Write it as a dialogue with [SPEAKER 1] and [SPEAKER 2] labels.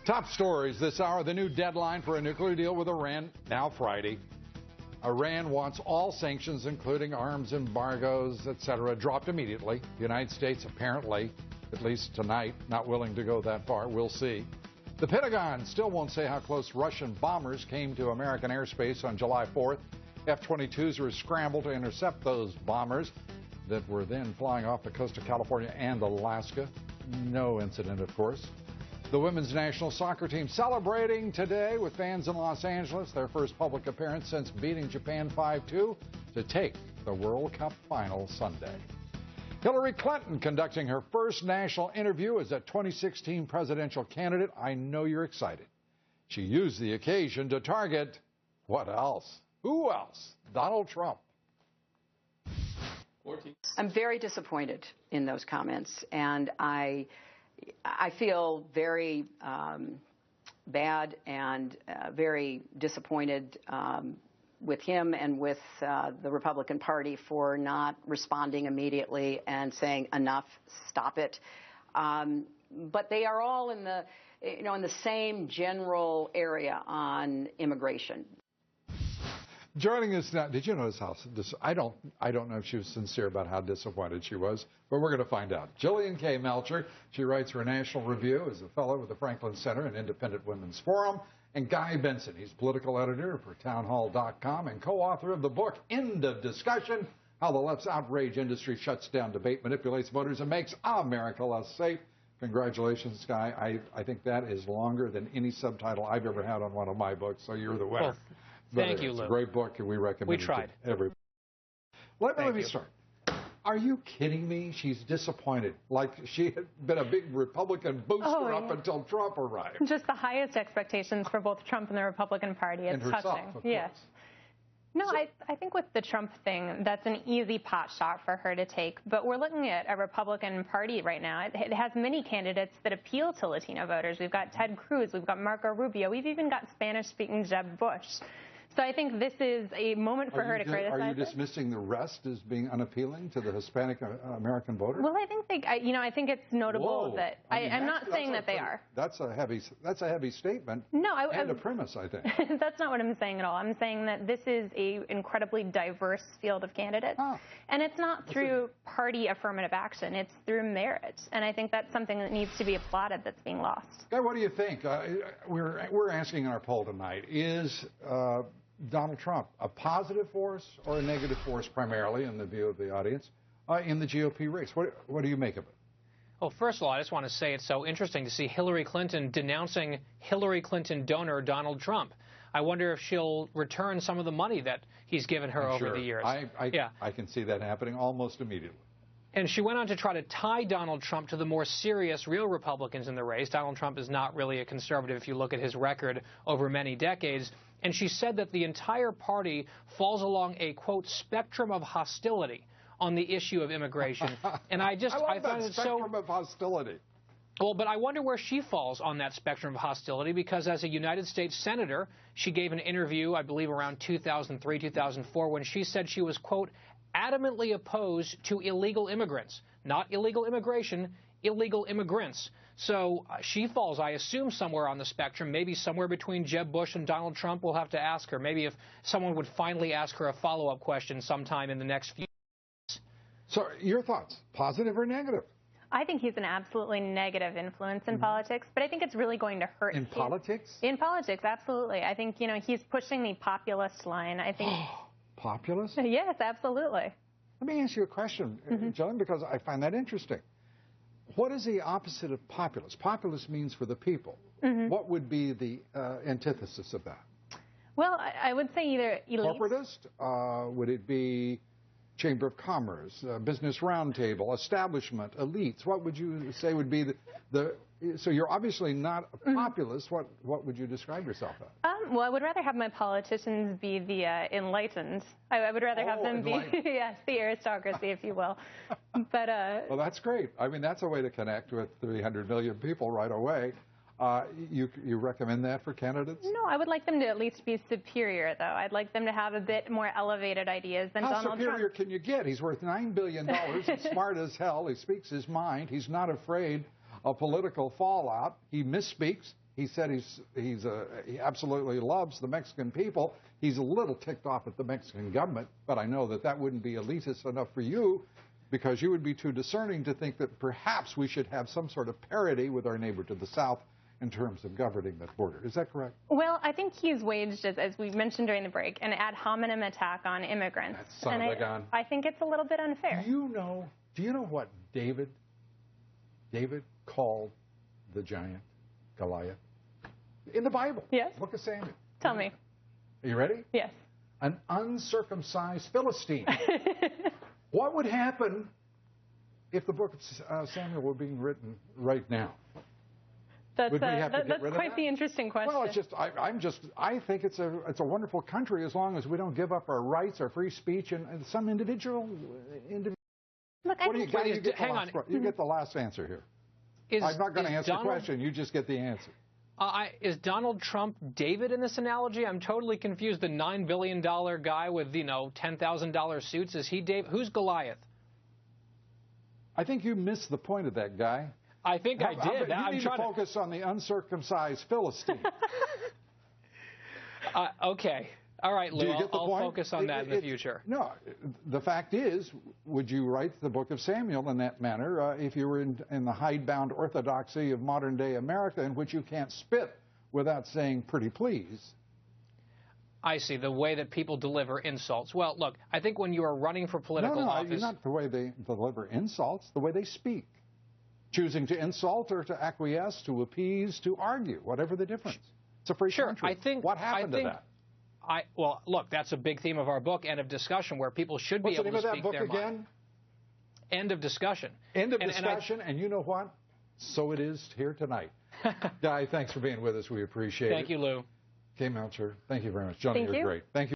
[SPEAKER 1] Top stories this hour. The new deadline for a nuclear deal with Iran, now Friday. Iran wants all sanctions, including arms embargoes, etc., dropped immediately. The United States apparently, at least tonight, not willing to go that far. We'll see. The Pentagon still won't say how close Russian bombers came to American airspace on July 4th. F-22s were scrambled to intercept those bombers that were then flying off the coast of California and Alaska. No incident, of course. The women's national soccer team celebrating today with fans in Los Angeles, their first public appearance since beating Japan 5-2 to take the World Cup final Sunday. Hillary Clinton conducting her first national interview as a 2016 presidential candidate. I know you're excited. She used the occasion to target, what else? Who else? Donald Trump.
[SPEAKER 2] I'm very disappointed in those comments, and I feel very bad and very disappointed with him and with the Republican Party for not responding immediately and saying enough, stop it. But they are all in the, in the same general area on immigration.
[SPEAKER 1] Joining us now, did you notice how I don't know if she was sincere about how disappointed she was, but we're going to find out. Jillian K. Melcher, she writes for National Review, is a fellow with the Franklin Center and Independent Women's Forum, and Guy Benson, he's political editor for townhall.com and co-author of the book End of Discussion: How the Left's Outrage Industry Shuts Down Debate, Manipulates Voters, and Makes America Less Safe. Congratulations, Guy. I think that is longer than any subtitle I've ever had on one of my books, so you're the winner.
[SPEAKER 3] Well, thank you, Lou.
[SPEAKER 1] It's a great book, and we recommend it to everybody. Let me start. Are you kidding me? She's disappointed. Like she had been a big Republican booster up until Trump arrived.
[SPEAKER 4] Just the highest expectations for both Trump and the Republican Party. It's
[SPEAKER 1] and herself,
[SPEAKER 4] touching.
[SPEAKER 1] Of
[SPEAKER 4] yes.
[SPEAKER 1] course.
[SPEAKER 4] No, I think with the Trump thing, that's an easy pot shot for her to take. But we're looking at a Republican Party right now. It has many candidates that appeal to Latino voters. We've got Ted Cruz. We've got Marco Rubio. We've even got Spanish-speaking Jeb Bush. So I think this is a moment for her to criticize.
[SPEAKER 1] Are you dismissing the rest as being unappealing to the Hispanic American voter?
[SPEAKER 4] Well, I think I think it's notable that I'm not saying that they are.
[SPEAKER 1] That's a heavy statement.
[SPEAKER 4] No,
[SPEAKER 1] and a premise, I think.
[SPEAKER 4] That's not what I'm saying at all. I'm saying that this is a incredibly diverse field of candidates, and it's not through party affirmative action. It's through merit, and I think that's something that needs to be applauded that's being lost.
[SPEAKER 1] Guy, what do you think? We're asking in our poll tonight, is Donald Trump a positive force or a negative force, primarily in the view of the audience, in the GOP race? What do you make of it?
[SPEAKER 3] Well, first of all, I just want to say it's so interesting to see Hillary Clinton denouncing Hillary Clinton donor Donald Trump. I wonder if she'll return some of the money that he's given her over the years.
[SPEAKER 1] I can see that happening almost immediately.
[SPEAKER 3] And she went on to try to tie Donald Trump to the more serious, real Republicans in the race. Donald Trump is not really a conservative if you look at his record over many decades. And she said that the entire party falls along a, quote, spectrum of hostility on the issue of immigration. And I find it
[SPEAKER 1] spectrum of hostility.
[SPEAKER 3] Well, but I wonder where she falls on that spectrum of hostility, because as a United States senator, she gave an interview, I believe, around 2003, 2004, when she said she was, quote, adamantly opposed to illegal immigrants, not illegal immigration, illegal immigrants. So she falls, I assume, somewhere on the spectrum, maybe somewhere between Jeb Bush and Donald Trump. We'll have to ask her. Maybe if someone would finally ask her a follow-up question sometime in the next few years.
[SPEAKER 1] So your thoughts, positive or negative?
[SPEAKER 4] I think he's an absolutely negative influence in politics, but I think it's really going to hurt.
[SPEAKER 1] In politics?
[SPEAKER 4] In politics, absolutely. I think, he's pushing the populist line. I think.
[SPEAKER 1] Populist?
[SPEAKER 4] Yes, absolutely.
[SPEAKER 1] Let me ask you a question, John, because I find that interesting. What is the opposite of populist? Populist means for the people. What would be the antithesis of that?
[SPEAKER 4] Well, I would say either elite.
[SPEAKER 1] Corporatist? Would it be Chamber of Commerce, Business Roundtable, establishment, elites? What would you say would be so you're obviously not a populist. What would you describe yourself as?
[SPEAKER 4] Well, I would rather have my politicians be the enlightened. I would rather have them be, yes, the aristocracy, if you will. But
[SPEAKER 1] well, that's great. I mean, that's a way to connect with 300 million people right away. You recommend that for candidates?
[SPEAKER 4] No, I would like them to at least be superior, though. I'd like them to have a bit more elevated ideas than Donald Trump.
[SPEAKER 1] How superior can you get? He's worth $9 billion. He's smart as hell. He speaks his mind. He's not afraid of political fallout. He misspeaks. He said he absolutely loves the Mexican people. He's a little ticked off at the Mexican government, but I know that that wouldn't be elitist enough for you, because you would be too discerning to think that perhaps we should have some sort of parity with our neighbor to the south in terms of governing that border. Is that correct?
[SPEAKER 4] Well, I think he's waged, as we mentioned during the break, an ad hominem attack on immigrants.
[SPEAKER 1] That son of a gun.
[SPEAKER 4] I think it's a little bit unfair.
[SPEAKER 1] Do you know what David called the giant Goliath? In the Bible.
[SPEAKER 4] Yes.
[SPEAKER 1] Book of Samuel.
[SPEAKER 4] Tell me.
[SPEAKER 1] Are you ready?
[SPEAKER 4] Yes.
[SPEAKER 1] An uncircumcised Philistine. What would happen if the book of Samuel were being written right now?
[SPEAKER 4] That's
[SPEAKER 1] quite
[SPEAKER 4] quite the interesting question.
[SPEAKER 1] Well, I think it's a wonderful country as long as we don't give up our rights, our free speech, and some individual.
[SPEAKER 4] Look,
[SPEAKER 1] What do you got? You get the last answer here. I'm not going to answer the question. You just get the answer.
[SPEAKER 3] Is Donald Trump David in this analogy? I'm totally confused. The $9 billion guy with, $10,000 suits, is he David? Who's Goliath?
[SPEAKER 1] I think you missed the point of that guy.
[SPEAKER 3] I think I did.
[SPEAKER 1] You need to focus on the uncircumcised Philistine.
[SPEAKER 3] Okay. All right, Lou, I'll focus on that in the future.
[SPEAKER 1] No, the fact is, would you write the book of Samuel in that manner if you were in the hidebound orthodoxy of modern-day America, in which you can't spit without saying pretty please?
[SPEAKER 3] I see, the way that people deliver insults. Well, look, I think when you are running for political office...
[SPEAKER 1] No, not the way they deliver insults, the way they speak. Choosing to insult or to acquiesce, to appease, to argue, whatever the difference. It's a free country. What happened to that?
[SPEAKER 3] Well, look, that's a big theme of our book, End of Discussion, where people should be able to speak their mind.
[SPEAKER 1] What's the name of that book again?
[SPEAKER 3] End of Discussion.
[SPEAKER 1] End of Discussion, and you know what? So it is here tonight. Guy, thanks for being with us. We appreciate it.
[SPEAKER 3] Thank you, Lou.
[SPEAKER 1] Kay Melcher, thank you very much. Johnny, you're great. Thank you.